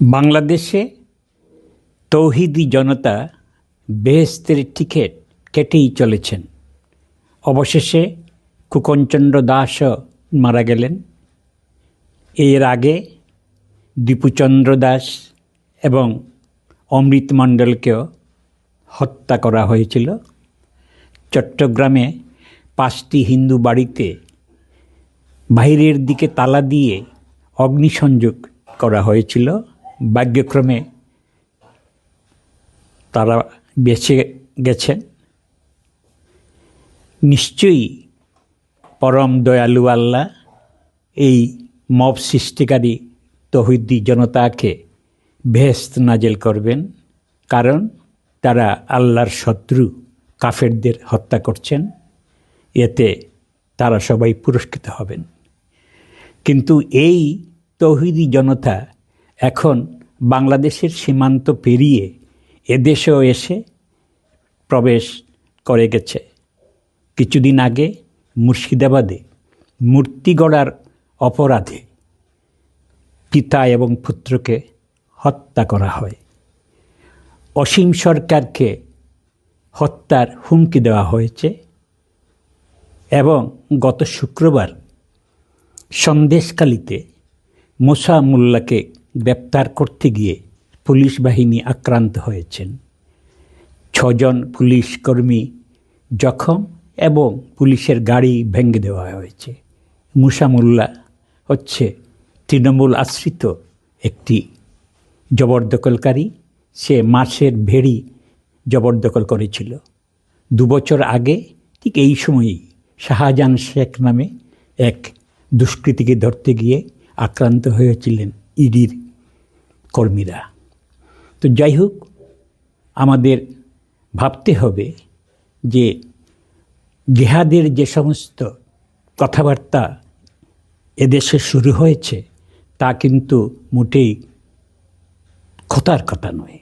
বাংলাদেশে তৌহিদি জনতা বেহেশতের টিকিট কেটেই চলেছেন। অবশেষে খোকনচন্দ্র দাসও মারা গেলেন। এর আগে দীপুচন্দ্র দাস এবং অমৃত মণ্ডলকেও হত্যা করা হয়েছিল। চট্টগ্রামে 5টি হিন্দু বাড়িতে বাইরের দিকে তালা দিয়ে অগ্নিসংযোগ করা হয়েছিল। ভাগ্যক্রমে তারা বেঁচে গেছেন। নিশ্চয়ই পরম দয়ালু আল্লাহ এই মব সৃষ্টিকারী তৌহিদি জনতাকে বেহেশত নাজেল করবেন, কারণ তারা আল্লাহর শত্রু কাফেরদের হত্যা করছেন। এতে তারা সবাই পুরস্কৃত হবেন। কিন্তু এই তৌহিদি জনতা এখন বাংলাদেশের সীমান্ত পেরিয়ে এদেশেও এসে প্রবেশ করে গেছে। কিছুদিন আগে মুর্শিদাবাদে মূর্তি গড়ার অপরাধে পিতা এবং পুত্রকে হত্যা করা হয়। অসীম সরকারকে হত্যার হুমকি দেওয়া হয়েছে এবং গত শুক্রবার সন্দেশখালীতে মুসা মোল্লাকে গ্রেপ্তার করতে গিয়ে পুলিশ বাহিনী আক্রান্ত হয়েছেন। 6 জন পুলিশ কর্মী জখম এবং পুলিশের গাড়ি ভেঙে দেওয়া হয়েছে। মুসা মোল্লা হচ্ছে তৃণমূল আশ্রিত একটি জবরদখলকারী। সে মাছের ভেড়ি জবরদখল করেছিল। 2 বছর আগে ঠিক এই সময়ই শাহজাহান শেখ নামে এক দুষ্কৃতীকে ধরতে গিয়ে আক্রান্ত হয়েছিলেন ইডির কর্মীরা। তো যাই হোক, আমাদের ভাবতে হবে যে জিহাদের যে সমস্ত কথাবার্তা এদেশে শুরু হয়েছে তা কিন্তু মোটেই কথার কথা নয়।